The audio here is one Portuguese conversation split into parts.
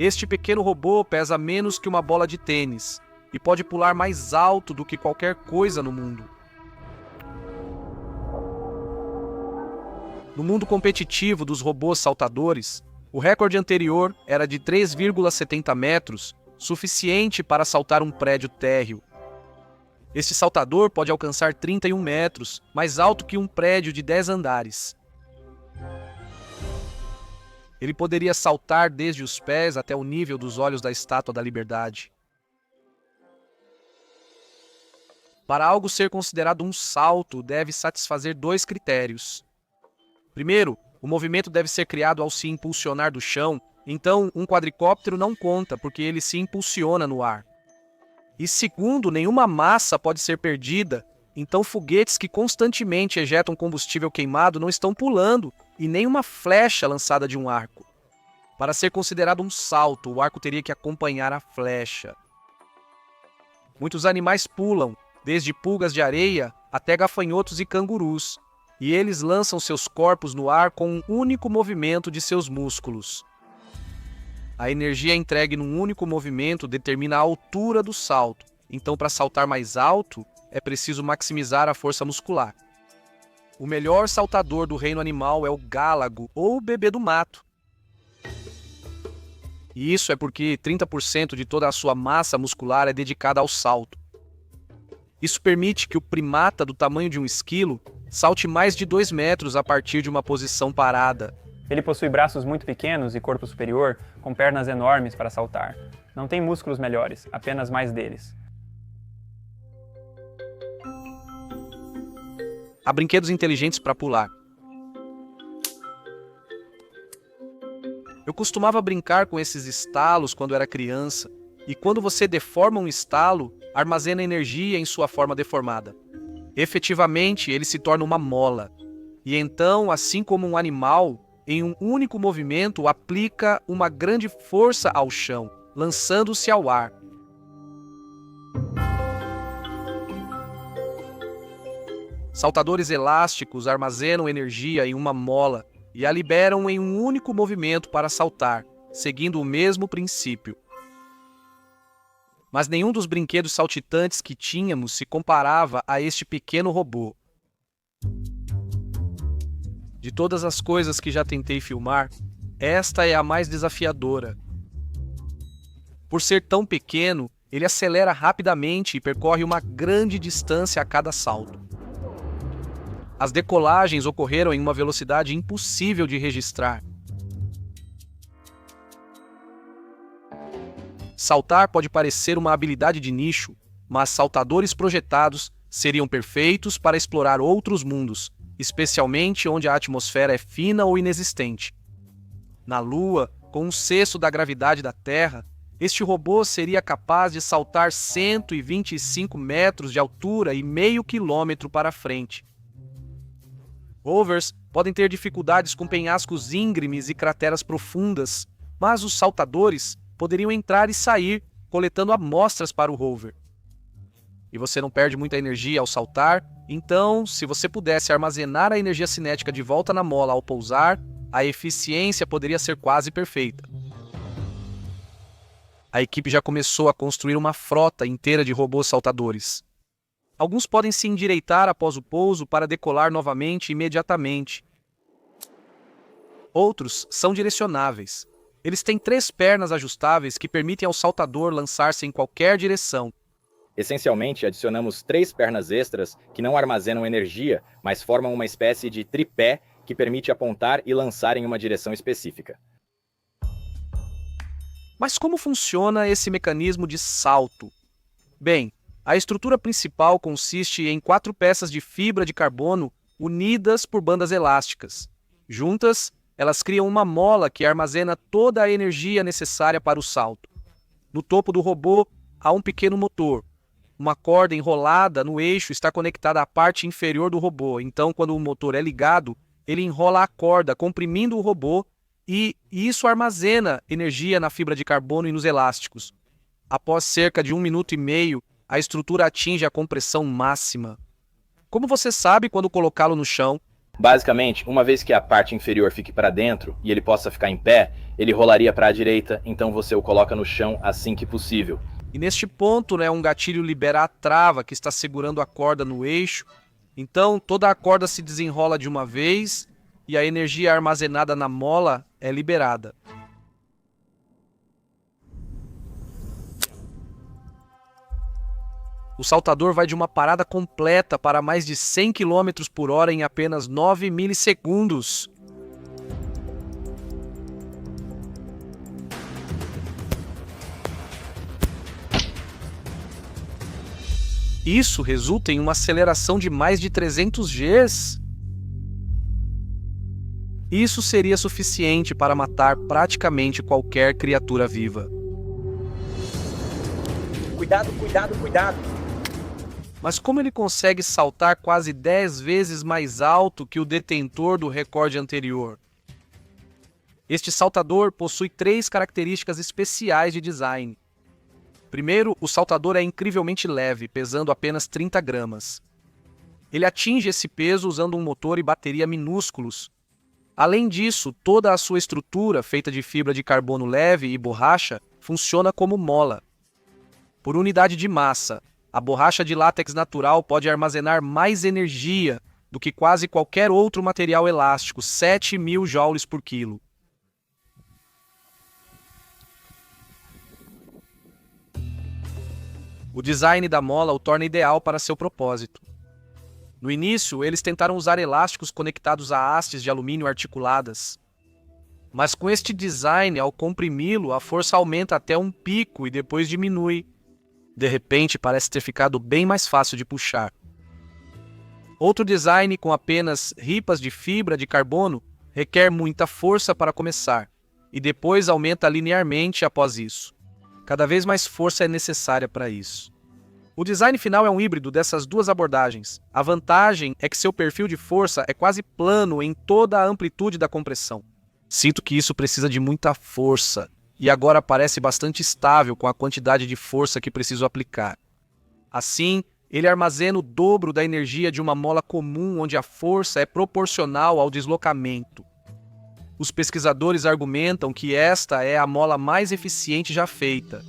Este pequeno robô pesa menos que uma bola de tênis e pode pular mais alto do que qualquer coisa no mundo. No mundo competitivo dos robôs saltadores, o recorde anterior era de 3,70 metros, suficiente para saltar um prédio térreo. Este saltador pode alcançar 31 metros, mais alto que um prédio de 10 andares. Ele poderia saltar desde os pés até o nível dos olhos da Estátua da Liberdade. Para algo ser considerado um salto, deve satisfazer dois critérios. Primeiro, o movimento deve ser criado ao se impulsionar do chão, então um quadricóptero não conta porque ele se impulsiona no ar. E segundo, nenhuma massa pode ser perdida, então foguetes que constantemente ejetam combustível queimado não estão pulando e nem uma flecha lançada de um arco. Para ser considerado um salto, o arco teria que acompanhar a flecha. Muitos animais pulam, desde pulgas de areia até gafanhotos e cangurus, e eles lançam seus corpos no ar com um único movimento de seus músculos. A energia entregue num único movimento determina a altura do salto, então para saltar mais alto, é preciso maximizar a força muscular. O melhor saltador do reino animal é o gálago ou o bebê do mato. E isso é porque 30% de toda a sua massa muscular é dedicada ao salto. Isso permite que o primata do tamanho de um esquilo salte mais de 2 metros a partir de uma posição parada. Ele possui braços muito pequenos e corpo superior, com pernas enormes para saltar. Não tem músculos melhores, apenas mais deles. Há brinquedos inteligentes para pular. Eu costumava brincar com esses estalos quando era criança, e quando você deforma um estalo, armazena energia em sua forma deformada. Efetivamente, ele se torna uma mola. E então, assim como um animal, em um único movimento, aplica uma grande força ao chão, lançando-se ao ar. Saltadores elásticos armazenam energia em uma mola e a liberam em um único movimento para saltar, seguindo o mesmo princípio. Mas nenhum dos brinquedos saltitantes que tínhamos se comparava a este pequeno robô. De todas as coisas que já tentei filmar, esta é a mais desafiadora. Por ser tão pequeno, ele acelera rapidamente e percorre uma grande distância a cada salto. As decolagens ocorreram em uma velocidade impossível de registrar. Saltar pode parecer uma habilidade de nicho, mas saltadores projetados seriam perfeitos para explorar outros mundos, especialmente onde a atmosfera é fina ou inexistente. Na Lua, com um sexto da gravidade da Terra, este robô seria capaz de saltar 125 metros de altura e meio quilômetro para frente. Rovers podem ter dificuldades com penhascos íngremes e crateras profundas, mas os saltadores poderiam entrar e sair, coletando amostras para o rover. E você não perde muita energia ao saltar, então, se você pudesse armazenar a energia cinética de volta na mola ao pousar, a eficiência poderia ser quase perfeita. A equipe já começou a construir uma frota inteira de robôs saltadores. Alguns podem se endireitar após o pouso para decolar novamente imediatamente. Outros são direcionáveis. Eles têm 3 pernas ajustáveis que permitem ao saltador lançar-se em qualquer direção. Essencialmente, adicionamos 3 pernas extras que não armazenam energia, mas formam uma espécie de tripé que permite apontar e lançar em uma direção específica. Mas como funciona esse mecanismo de salto? Bem, a estrutura principal consiste em 4 peças de fibra de carbono unidas por bandas elásticas. Juntas, elas criam uma mola que armazena toda a energia necessária para o salto. No topo do robô, há um pequeno motor. Uma corda enrolada no eixo está conectada à parte inferior do robô, então quando o motor é ligado, ele enrola a corda, comprimindo o robô, e isso armazena energia na fibra de carbono e nos elásticos. Após cerca de 1 minuto e meio, a estrutura atinge a compressão máxima. Como você sabe quando colocá-lo no chão? Basicamente, uma vez que a parte inferior fique para dentro e ele possa ficar em pé, ele rolaria para a direita, então você o coloca no chão assim que possível. E neste ponto, um gatilho libera a trava que está segurando a corda no eixo. Então, toda a corda se desenrola de uma vez e a energia armazenada na mola é liberada. O saltador vai de uma parada completa para mais de 100 km por hora em apenas 9 milissegundos. Isso resulta em uma aceleração de mais de 300 Gs. Isso seria suficiente para matar praticamente qualquer criatura viva. Cuidado, cuidado, cuidado! Mas como ele consegue saltar quase 10 vezes mais alto que o detentor do recorde anterior? Este saltador possui 3 características especiais de design. Primeiro, o saltador é incrivelmente leve, pesando apenas 30 gramas. Ele atinge esse peso usando um motor e bateria minúsculos. Além disso, toda a sua estrutura, feita de fibra de carbono leve e borracha, funciona como mola. Por unidade de massa, a borracha de látex natural pode armazenar mais energia do que quase qualquer outro material elástico, 7.000 joules por quilo. O design da mola o torna ideal para seu propósito. No início, eles tentaram usar elásticos conectados a hastes de alumínio articuladas. Mas com este design, ao comprimi-lo, a força aumenta até um pico e depois diminui. De repente, parece ter ficado bem mais fácil de puxar. Outro design com apenas ripas de fibra de carbono requer muita força para começar, e depois aumenta linearmente após isso. Cada vez mais força é necessária para isso. O design final é um híbrido dessas duas abordagens. A vantagem é que seu perfil de força é quase plano em toda a amplitude da compressão. Sinto que isso precisa de muita força, e agora parece bastante estável com a quantidade de força que preciso aplicar. Assim, ele armazena o dobro da energia de uma mola comum onde a força é proporcional ao deslocamento. Os pesquisadores argumentam que esta é a mola mais eficiente já feita.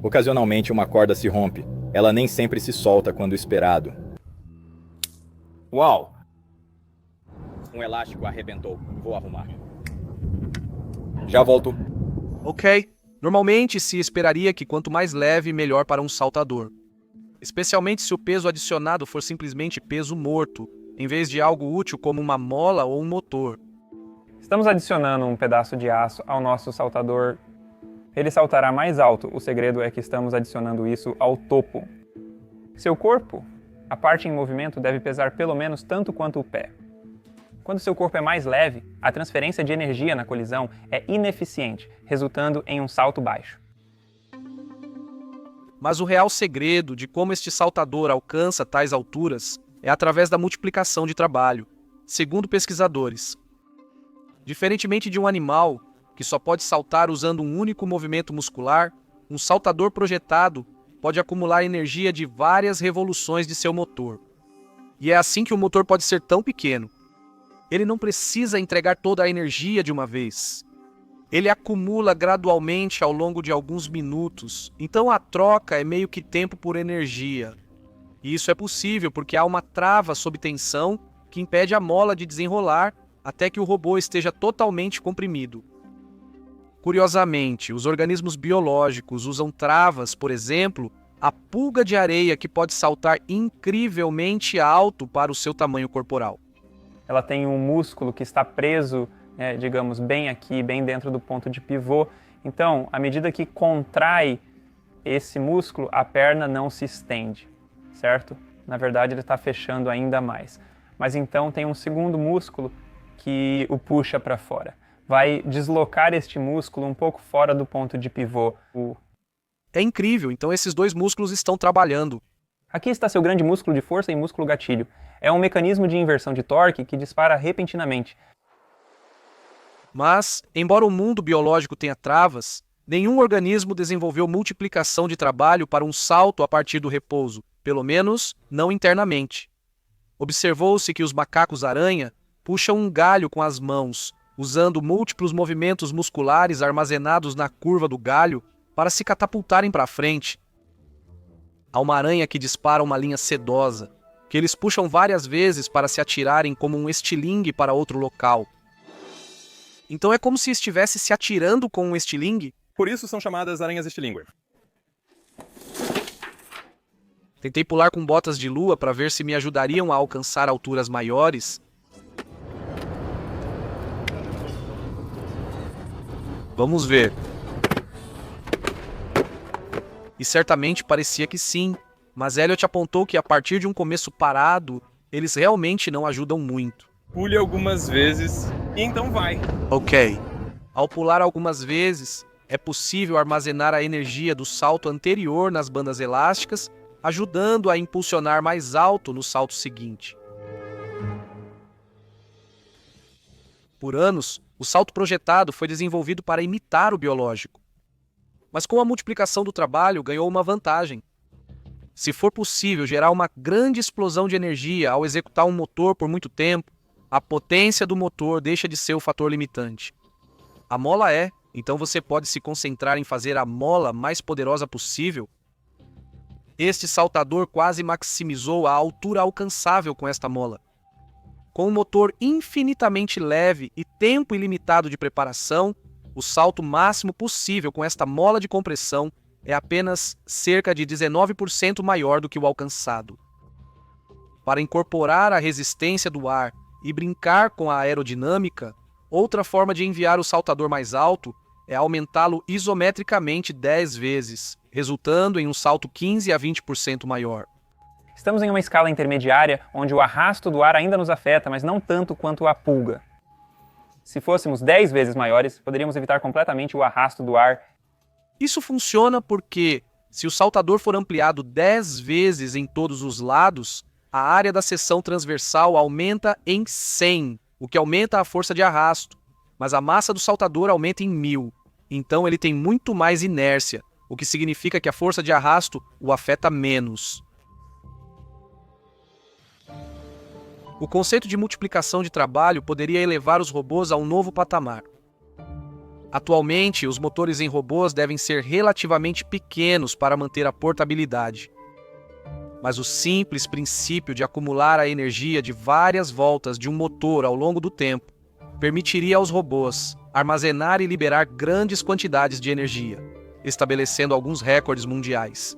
Ocasionalmente uma corda se rompe. Ela nem sempre se solta quando esperado. Uau! Um elástico arrebentou. Vou arrumar. Já volto. Ok. Normalmente se esperaria que quanto mais leve, melhor para um saltador. Especialmente se o peso adicionado for simplesmente peso morto, em vez de algo útil como uma mola ou um motor. Estamos adicionando um pedaço de aço ao nosso saltador. Ele saltará mais alto, o segredo é que estamos adicionando isso ao topo. Seu corpo, a parte em movimento, deve pesar pelo menos tanto quanto o pé. Quando seu corpo é mais leve, a transferência de energia na colisão é ineficiente, resultando em um salto baixo. Mas o real segredo de como este saltador alcança tais alturas é através da multiplicação de trabalho, segundo pesquisadores. Diferentemente de um animal, que só pode saltar usando um único movimento muscular, um saltador projetado pode acumular energia de várias revoluções de seu motor. E é assim que o motor pode ser tão pequeno. Ele não precisa entregar toda a energia de uma vez. Ele acumula gradualmente ao longo de alguns minutos, então a troca é meio que tempo por energia. E isso é possível porque há uma trava sob tensão que impede a mola de desenrolar até que o robô esteja totalmente comprimido. Curiosamente, os organismos biológicos usam travas, por exemplo, a pulga de areia que pode saltar incrivelmente alto para o seu tamanho corporal. Ela tem um músculo que está preso, digamos, bem aqui, bem dentro do ponto de pivô. Então, à medida que contrai esse músculo, a perna não se estende, certo? Na verdade, ele está fechando ainda mais. Mas então tem um segundo músculo que o puxa para fora. Vai deslocar este músculo um pouco fora do ponto de pivô. É incrível, então esses dois músculos estão trabalhando. Aqui está seu grande músculo de força e músculo gatilho. É um mecanismo de inversão de torque que dispara repentinamente. Mas, embora o mundo biológico tenha travas, nenhum organismo desenvolveu multiplicação de trabalho para um salto a partir do repouso, pelo menos não internamente. observou-se que os macacos-aranha puxam um galho com as mãos, usando múltiplos movimentos musculares armazenados na curva do galho para se catapultarem para frente. Há uma aranha que dispara uma linha sedosa, que eles puxam várias vezes para se atirarem como um estilingue para outro local. Então é como se estivesse se atirando com um estilingue? Por isso são chamadas aranhas estilingue. Tentei pular com botas de lua para ver se me ajudariam a alcançar alturas maiores. Vamos ver. E certamente parecia que sim, mas Elliot apontou que a partir de um começo parado, eles realmente não ajudam muito. Pule algumas vezes e então vai. Ok. Ao pular algumas vezes, é possível armazenar a energia do salto anterior nas bandas elásticas, ajudando a impulsionar mais alto no salto seguinte. Por anos, o salto projetado foi desenvolvido para imitar o biológico. Mas com a multiplicação do trabalho, ganhou uma vantagem. Se for possível gerar uma grande explosão de energia ao executar um motor por muito tempo, a potência do motor deixa de ser o fator limitante. A mola é, então você pode se concentrar em fazer a mola mais poderosa possível. Este saltador quase maximizou a altura alcançável com esta mola. Com um motor infinitamente leve e tempo ilimitado de preparação, o salto máximo possível com esta mola de compressão é apenas cerca de 19% maior do que o alcançado. Para incorporar a resistência do ar e brincar com a aerodinâmica, outra forma de enviar o saltador mais alto é aumentá-lo isometricamente 10 vezes, resultando em um salto 15 a 20% maior. Estamos em uma escala intermediária onde o arrasto do ar ainda nos afeta, mas não tanto quanto a pulga. Se fôssemos 10 vezes maiores, poderíamos evitar completamente o arrasto do ar. Isso funciona porque, se o saltador for ampliado 10 vezes em todos os lados, a área da seção transversal aumenta em 100, o que aumenta a força de arrasto, mas a massa do saltador aumenta em 1000. Então ele tem muito mais inércia, o que significa que a força de arrasto o afeta menos. O conceito de multiplicação de trabalho poderia elevar os robôs a um novo patamar. Atualmente, os motores em robôs devem ser relativamente pequenos para manter a portabilidade. Mas o simples princípio de acumular a energia de várias voltas de um motor ao longo do tempo permitiria aos robôs armazenar e liberar grandes quantidades de energia, estabelecendo alguns recordes mundiais.